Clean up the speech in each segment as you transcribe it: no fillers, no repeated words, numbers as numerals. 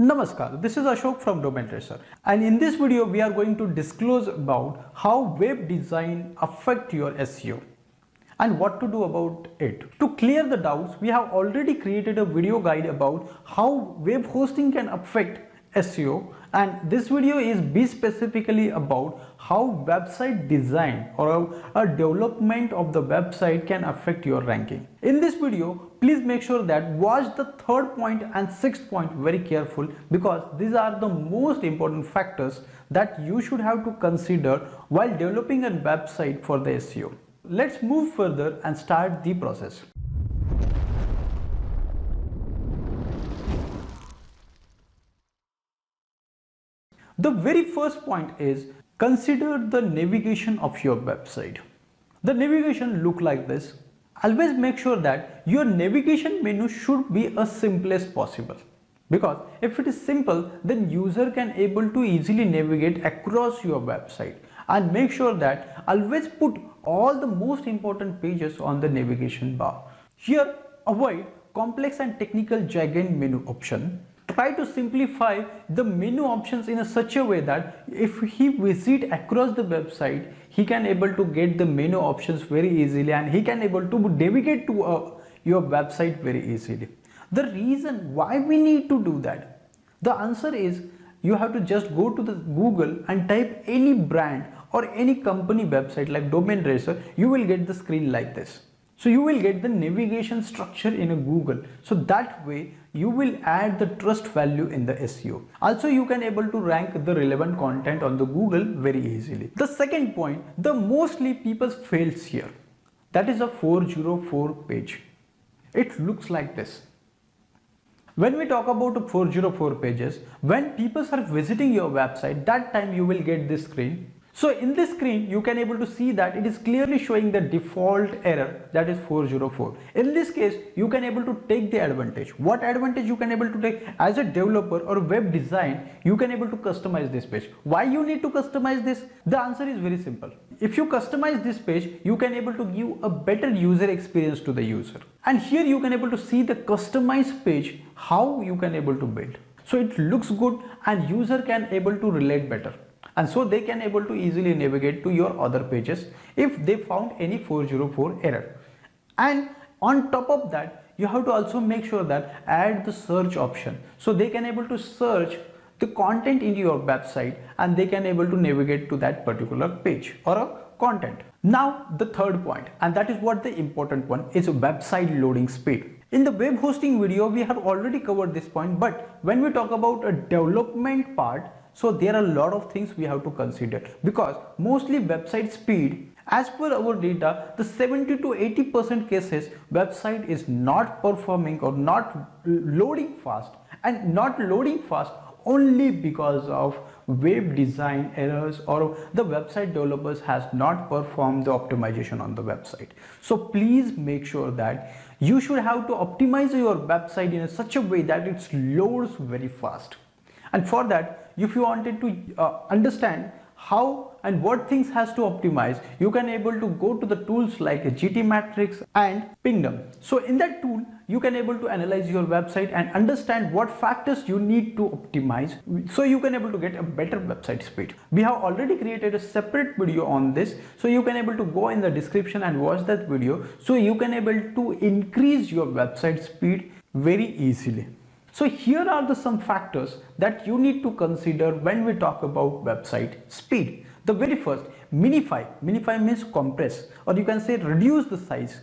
Namaskar, this is Ashok from DomainRacer, and in this video we are going to disclose about how web design affect your SEO and what to do about it. To clear the doubts, we have already created a video guide about how web hosting can affect SEO, and this video is specifically about how website design or a development of the website can affect your ranking. In this video, please make sure that watch the third point and sixth point very careful, because these are the most important factors that you should have to consider while developing a website for the SEO. Let's move further and start the process. The very first point is consider the navigation of your website. The navigation look like this. Always make sure that your navigation menu should be as simple as possible, because if it is simple, then user can able to easily navigate across your website. And make sure that always put all the most important pages on the navigation bar. Here, avoid complex and technical giant menu option. Try to simplify the menu options in such a way that if he visit across the website, he can able to get the menu options very easily, and he can able to navigate to your website very easily. The reason why we need to do that, the answer is you have to just go to the Google and type any brand or any company website like DomainRacer. You will get the screen like this. So you will get the navigation structure in a Google. So that way you will add the trust value in the SEO. Also, you can able to rank the relevant content on the Google very easily. The second point, the mostly people fails here. That is a 404 page. It looks like this. When we talk about 404 pages, when people are visiting your website, that time you will get this screen. So in this screen, you can able to see that it is clearly showing the default error, that is 404. In this case, you can able to take the advantage. What advantage you can able to take? As a developer or web design, you can able to customize this page. Why you need to customize this? The answer is very simple. If you customize this page, you can able to give a better user experience to the user. And here you can able to see the customized page, how you can able to build. So it looks good and user can able to relate better. And so they can able to easily navigate to your other pages if they found any 404 error. And on top of that, you have to also make sure that add the search option, so they can able to search the content in your website and they can able to navigate to that particular page or a content. Now the third point, and that is what the important one is, website loading speed. In the web hosting video, we have already covered this point, but when we talk about a development part, so there are a lot of things we have to consider, because mostly website speed, as per our data, the 70 to 80% cases website is not performing or not loading fast, and not loading fast only because of web design errors or the website developers has not performed the optimization on the website. So please make sure that you should have to optimize your website in such a way that it loads very fast. And for that, if you wanted to understand how and what things has to optimize, you can able to go to the tools like GT Matrix and Pingdom. So in that tool, you can able to analyze your website and understand what factors you need to optimize, so you can able to get a better website speed. We have already created a separate video on this, so you can able to go in the description and watch that video, so you can able to increase your website speed very easily. So here are some factors that you need to consider when we talk about website speed. The very first, minify. Minify means compress, or you can say reduce the size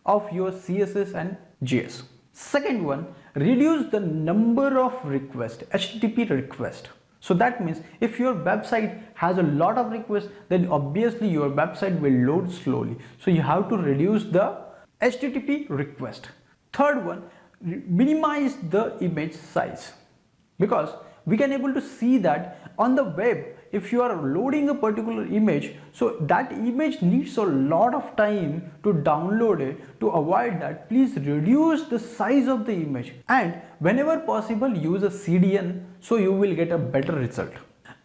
of your CSS and JS. Second one, reduce the number of requests, HTTP requests. So that means if your website has a lot of requests, then obviously your website will load slowly. So you have to reduce the HTTP request. Third one, minimize the image size, because we can able to see that on the web, if you are loading a particular image, so that image needs a lot of time to download it. To avoid that, please reduce the size of the image, and whenever possible use a CDN, so you will get a better result.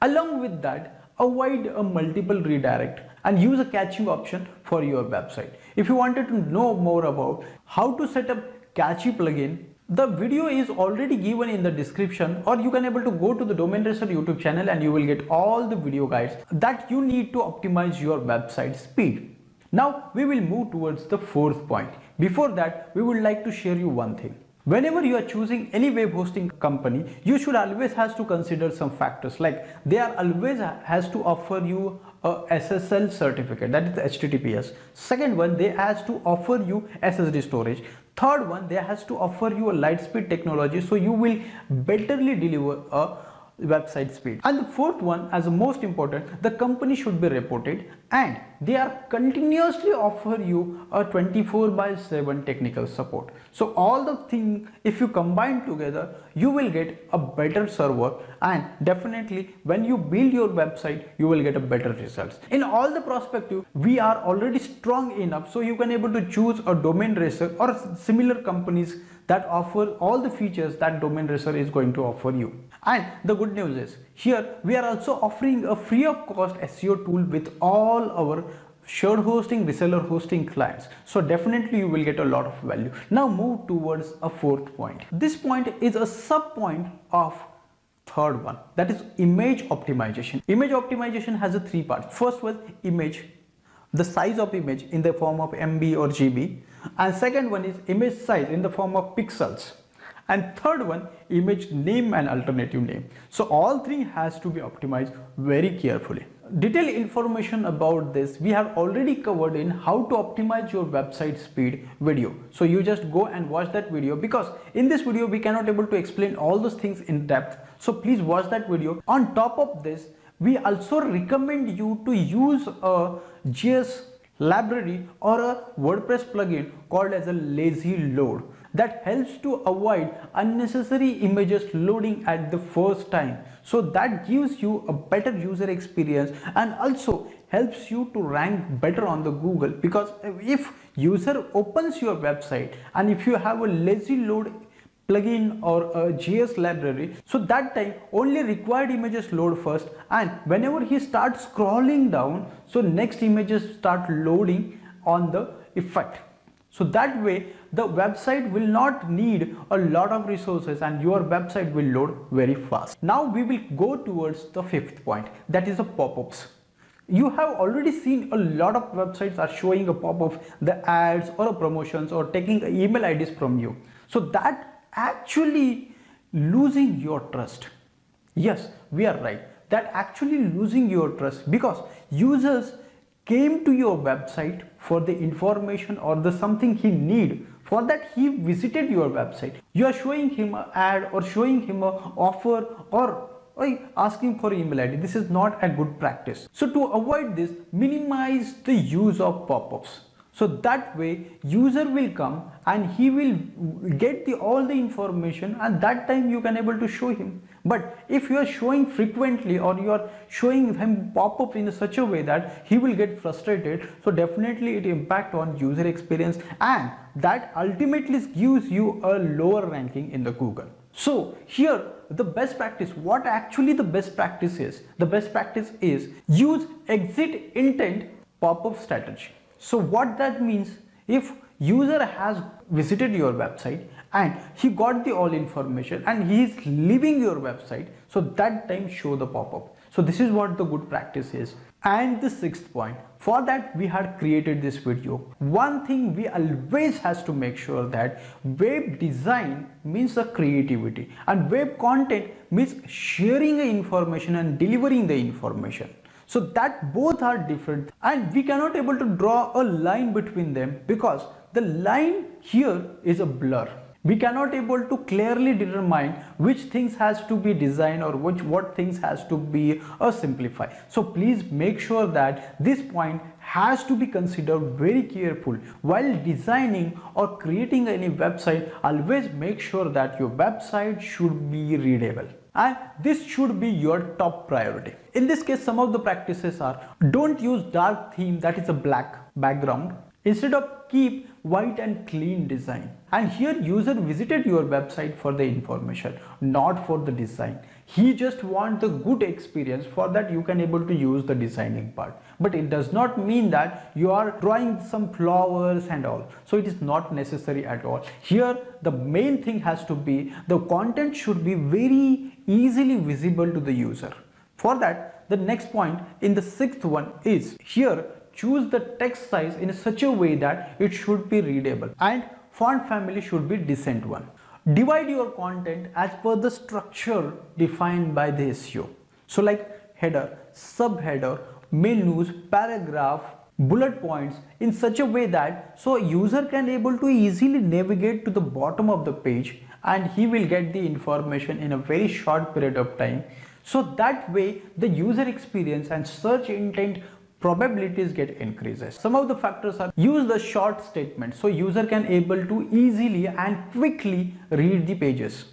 Along with that, avoid a multiple redirect and use a caching option for your website. If you wanted to know more about how to set up cache plugin, The video is already given in the description, or you can able to go to the DomainRacer YouTube channel and you will get all the video guides that you need to optimize your website speed. Now we will move towards the fourth point. Before that, we would like to share you one thing. Whenever you are choosing any web hosting company, you should always has to consider some factors, like they are always has to offer you a SSL certificate, that is the HTTPS. Second one, they has to offer you SSD storage. Third one, they has to offer you a light speed technology, so you will betterly deliver a website speed. And the fourth one, as the most important, the company should be reported and they are continuously offer you a 24/7 technical support. So all the thing, if you combine together, you will get a better server, and definitely when you build your website, you will get a better results. In all the perspective, we are already strong enough, so you can able to choose a DomainRacer or similar companies that offer all the features that DomainRacer is going to offer you. And the good news is, here we are also offering a free of cost SEO tool with all our shared hosting, reseller hosting clients. So definitely you will get a lot of value. Now move towards a fourth point. This point is a sub point of third one, that is image optimization. Image optimization has a three parts. First was image, the size of image in the form of MB or GB, and second one is image size in the form of pixels, and third one, image name and alternative name. So all three has to be optimized very carefully. Detailed information about this we have already covered in how to optimize your website speed video. So you just go and watch that video, because in this video we cannot able to explain all those things in depth. So please watch that video. On top of this, we also recommend you to use a JS library or a WordPress plugin called as a lazy load that helps to avoid unnecessary images loading at the first time. So that gives you a better user experience and also helps you to rank better on the Google, because if user opens your website and if you have a lazy load plugin or a JS library, so that time only required images load first, and whenever he starts scrolling down, so next images start loading on the effect. So that way the website will not need a lot of resources and your website will load very fast. Now we will go towards the fifth point, that is the pop-ups. You have already seen a lot of websites are showing a pop-up, the ads or promotions or taking email IDs from you. So that actually losing your trust. Yes, we are right. That actually losing your trust, because users came to your website for the information or the something he need. For that he visited your website. You are showing him an ad or showing him an offer or asking for email ID. This is not a good practice. So to avoid this, minimize the use of pop-ups. So that way user will come and he will get all the information, and that time you can able to show him. But if you are showing frequently or you are showing him pop-up in such a way that he will get frustrated, so definitely it impact on user experience, and that ultimately gives you a lower ranking in the Google. So here the best practice, what actually the best practice is? The best practice is use exit intent pop-up strategy. So what that means, if user has visited your website and he got the all information and he is leaving your website, so that time show the pop-up. So this is what the good practice is. And the sixth point, for that we had created this video. One thing we always has to make sure that web design means the creativity and web content means sharing the information and delivering the information. So that both are different, and we cannot able to draw a line between them, because the line here is a blur. We cannot able to clearly determine which things has to be designed or what things has to be simplified. So please make sure that this point has to be considered very careful while designing or creating any website. Always make sure that your website should be readable, and this should be your top priority. In this case, some of the practices are: don't use dark theme, that is a black background. Instead of keep white and clean design. And here user visited your website for the information, not for the design. He just wants the good experience. For that you can able to use the designing part. But it does not mean that you are drawing some flowers and all. So it is not necessary at all. Here the main thing has to be the content should be very easily visible to the user. For that, the next point in the sixth one is here choose the text size in such a way that it should be readable, and font family should be decent one. Divide your content as per the structure defined by the SEO. So like header, subheader, main news, paragraph, bullet points in such a way that so user can able to easily navigate to the bottom of the page and he will get the information in a very short period of time. So that way the user experience and search intent probabilities get increases. Some of the factors are use the short statement so user can able to easily and quickly read the pages,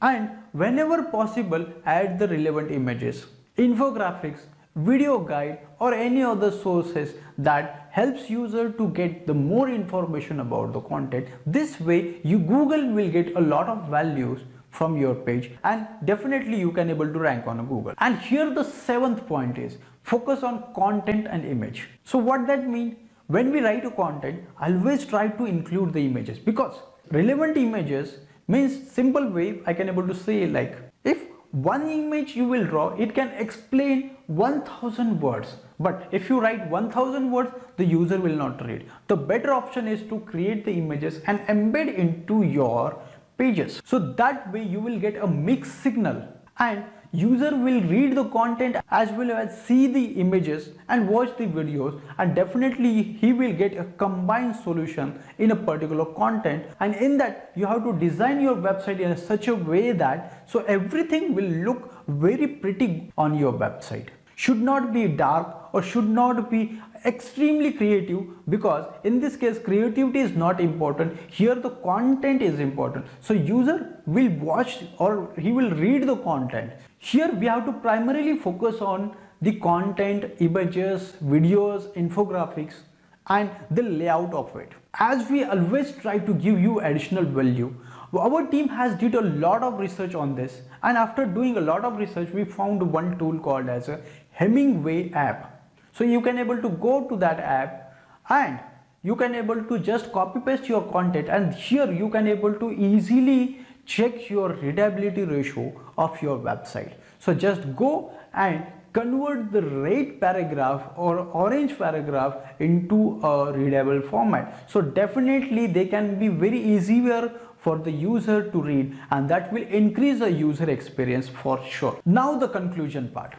and whenever possible add the relevant images, infographics, video guide or any other sources that helps user to get the more information about the content. This way Google will get a lot of values from your page and definitely you can able to rank on Google. And here the seventh point is focus on content and image. So what that means, when we write a content, always try to include the images, because relevant images means simple way I can able to say, like if one image you will draw, it can explain 1000 words, but if you write 1000 words, the user will not read. The better option is to create the images and embed into your pages. So that way you will get a mixed signal and user will read the content as well as see the images and watch the videos, and definitely he will get a combined solution in a particular content. And in that you have to design your website in such a way that so everything will look very pretty on your website. Should not be dark or should not be extremely creative, because in this case creativity is not important. Here the content is important, so user will watch or he will read the content. Here we have to primarily focus on the content, images, videos, infographics and the layout of it. As we always try to give you additional value, our team has did a lot of research on this, and after doing a lot of research we found one tool called as a Hemingway app. So you can able to go to that app and you can able to just copy paste your content, and here you can able to easily check your readability ratio of your website. So just go and convert the red paragraph or orange paragraph into a readable format. So definitely they can be very easier for the user to read, and that will increase the user experience for sure. Now the conclusion part.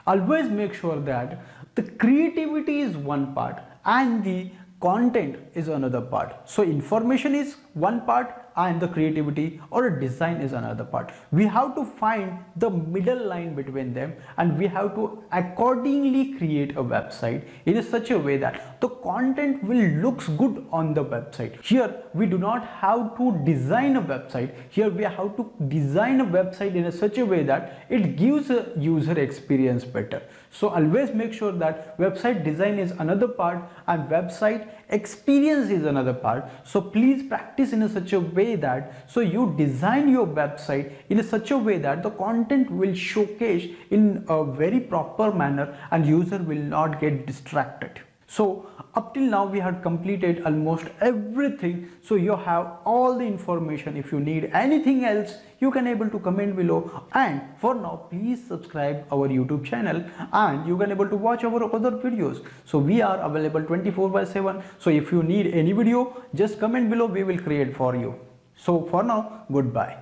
Always make sure that the creativity is one part and the content is another part. So information is one part and the creativity or design is another part. We have to find the middle line between them, and we have to accordingly create a website in such a way that the content will looks good on the website. Here we do not have to design a website. Here we have to design a website in such a way that it gives a user experience better. So always make sure that website design is another part and website experience is another part. So please practice in such a way that so you design your website in such a way that the content will showcase in a very proper manner and user will not get distracted. So up till now we have completed almost everything, so you have all the information. If you need anything else you can able to comment below, and for now please subscribe our YouTube channel and you can able to watch our other videos. So we are available 24/7, so if you need any video just comment below, we will create for you. So for now, goodbye.